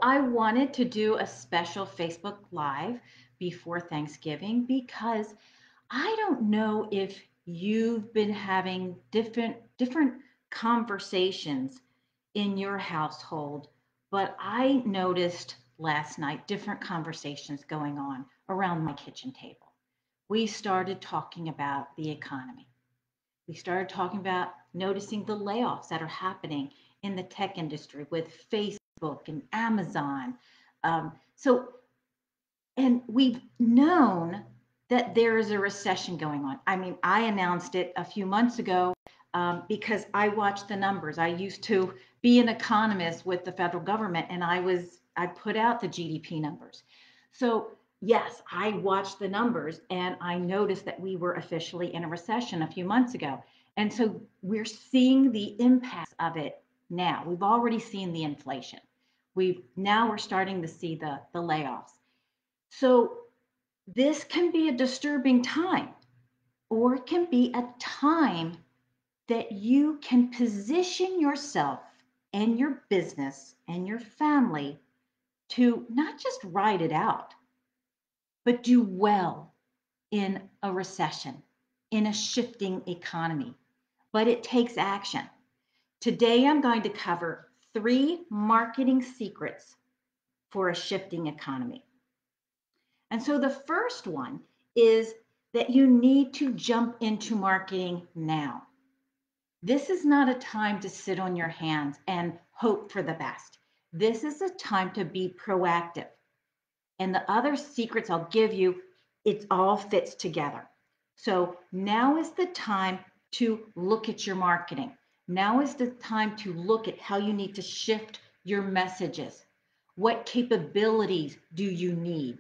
I wanted to do a special Facebook Live before Thanksgiving because I don't know if you've been having different conversations in your household, but I noticed last night different conversations going on around my kitchen table. We started talking about the economy. We started talking about noticing the layoffs that are happening in the tech industry with Facebook and Amazon. So, and we've known that there is a recession going on. I mean, I announced it a few months ago because I watched the numbers. I used to be an economist with the federal government, and I put out the GDP numbers. So yes, I watched the numbers, and I noticed that we were officially in a recession a few months ago, and so we're seeing the impacts of it now. We've already seen the inflation. We're starting to see the layoffs. So this can be a disturbing time, or it can be a time that you can position yourself and your business and your family to not just ride it out, but do well in a recession, in a shifting economy. But it takes action. Today, I'm going to cover 3 marketing secrets for a shifting economy. And so the first one is that you need to jump into marketing now. This is not a time to sit on your hands and hope for the best. This is a time to be proactive. And the other secrets I'll give you, it all fits together. So now is the time to look at your marketing. Now is the time to look at how you need to shift your messages. What capabilities do you need?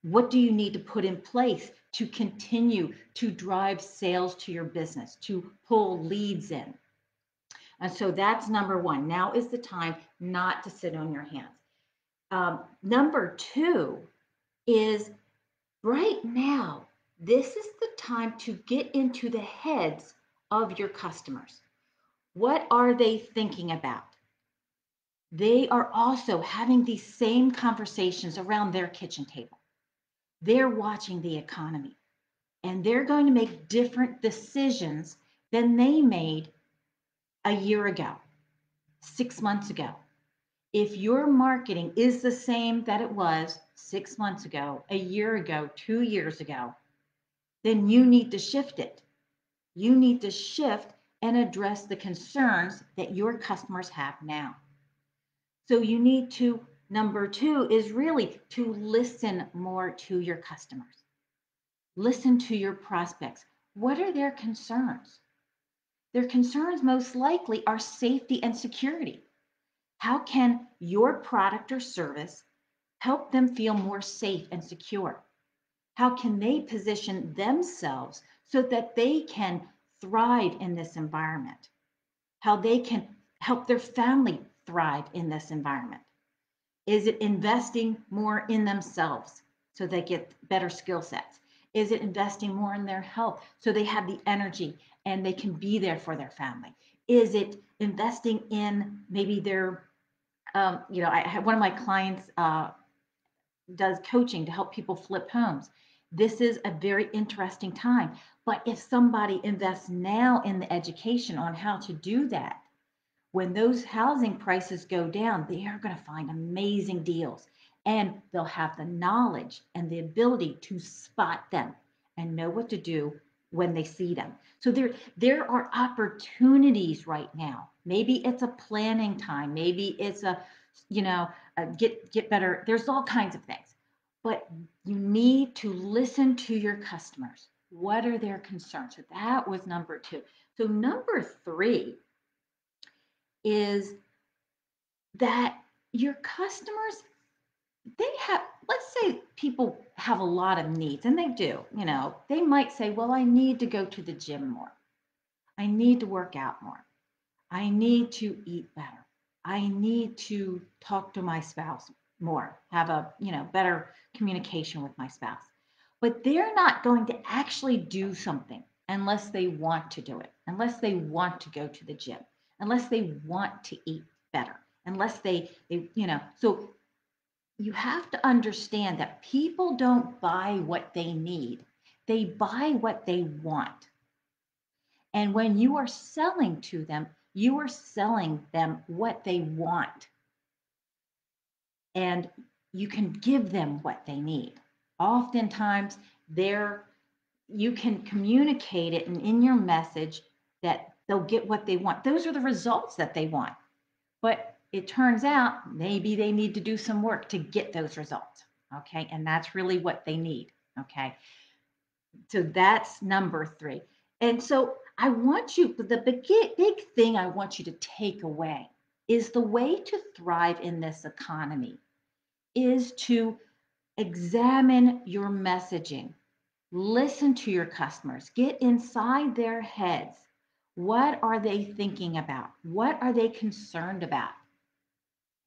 What do you need to put in place to continue to drive sales to your business, to pull leads in? And so that's number one. Now is the time not to sit on your hands. Number two is right now, this is the time to get into the heads of your customers. What are they thinking about? They are also having these same conversations around their kitchen table. They're watching the economy and they're going to make different decisions than they made a year ago, 6 months ago. If your marketing is the same that it was 6 months ago, a year ago, 2 years ago, then you need to shift it. You need to shift and address the concerns that your customers have now. So you need to, number two is really to listen more to your customers. Listen to your prospects. What are their concerns? Their concerns most likely are safety and security. How can your product or service help them feel more safe and secure? How can they position themselves so that they can thrive in this environment? How they can help their family thrive in this environment? Is it investing more in themselves so they get better skill sets? Is it investing more in their health so they have the energy and they can be there for their family? Is it investing in maybe their, I have one of my clients does coaching to help people flip homes. This is a very interesting time. But if somebody invests now in the education on how to do that, when those housing prices go down, they are going to find amazing deals and they'll have the knowledge and the ability to spot them and know what to do when they see them. So there are opportunities right now. Maybe it's a planning time. Maybe it's get better. There's all kinds of things, but you need to listen to your customers. What are their concerns? So that was number two. So number three is that your customers, they have, let's say people have a lot of needs, and they do, they might say, well, I need to go to the gym more. I need to work out more. I need to eat better. I need to talk to my spouse more, have a, better communication with my spouse. But they're not going to actually do something unless they want to do it, unless they want to go to the gym, unless they want to eat better, unless so you have to understand that people don't buy what they need, they buy what they want. And when you are selling to them, you are selling them what they want. And you can give them what they need. Oftentimes, they're you can communicate it and in your message that they'll get what they want. Those are the results that they want. But it turns out maybe they need to do some work to get those results. Okay. And that's really what they need. Okay. So that's number three. And so I want you, the big thing I want you to take away is the way to thrive in this economy is to examine your messaging. Listen to your customers, get inside their heads. What are they thinking about? What are they concerned about?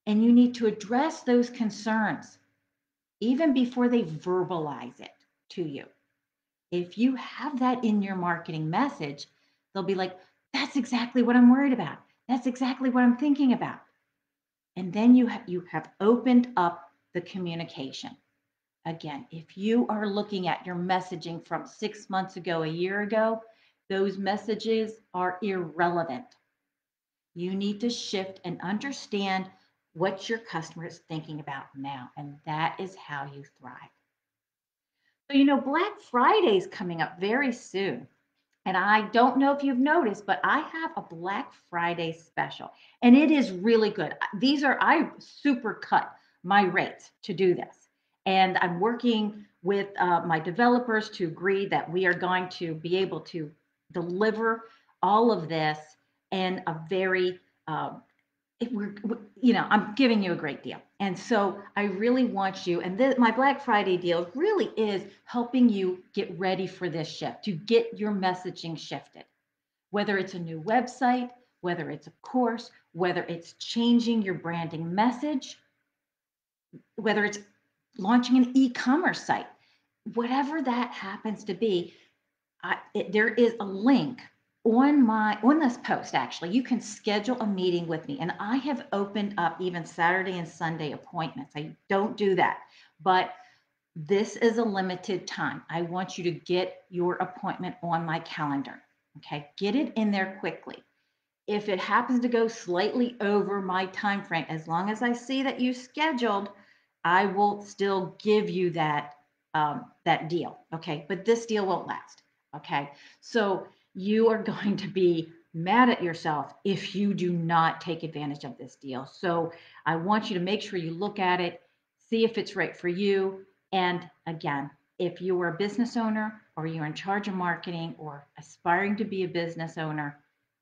And you need to address those concerns even before they verbalize it to you. If you have that in your marketing message, they'll be like, that's exactly what I'm worried about. That's exactly what I'm thinking about. And then you have opened up the communication. Again, if you are looking at your messaging from 6 months ago, a year ago, those messages are irrelevant. You need to shift and understand what your customer is thinking about now. And that is how you thrive. So, Black Friday is coming up very soon. And I don't know if you've noticed, but I have a Black Friday special and it is really good. I super cut my rates to do this. And I'm working with my developers to agree that we are going to be able to deliver all of this in a very we're, I'm giving you a great deal. And so I really want you, and my Black Friday deal really is helping you get ready for this shift, to get your messaging shifted, whether it's a new website, whether it's a course, whether it's changing your branding message, whether it's launching an e-commerce site, whatever that happens to be, there is a link on this post. Actually, you can schedule a meeting with me, and I have opened up even Saturday and Sunday appointments. I don't do that, but this is a limited time. I want you to get your appointment on my calendar. Okay, get it in there quickly. If it happens to go slightly over my time frame, as long as I see that you scheduled, I will still give you that deal. Okay, but this deal won't last. Okay, so you are going to be mad at yourself if you do not take advantage of this deal. So I want you to make sure you look at it, see if it's right for you. And again, if you are a business owner or you're in charge of marketing or aspiring to be a business owner,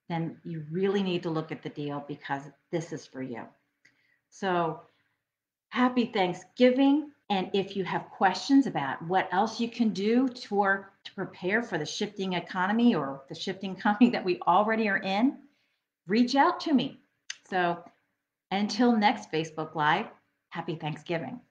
then you really need to look at the deal because this is for you. So happy Thanksgiving. And if you have questions about what else you can do to prepare for the shifting economy or the shifting economy that we already are in, reach out to me. So until next Facebook Live, happy Thanksgiving.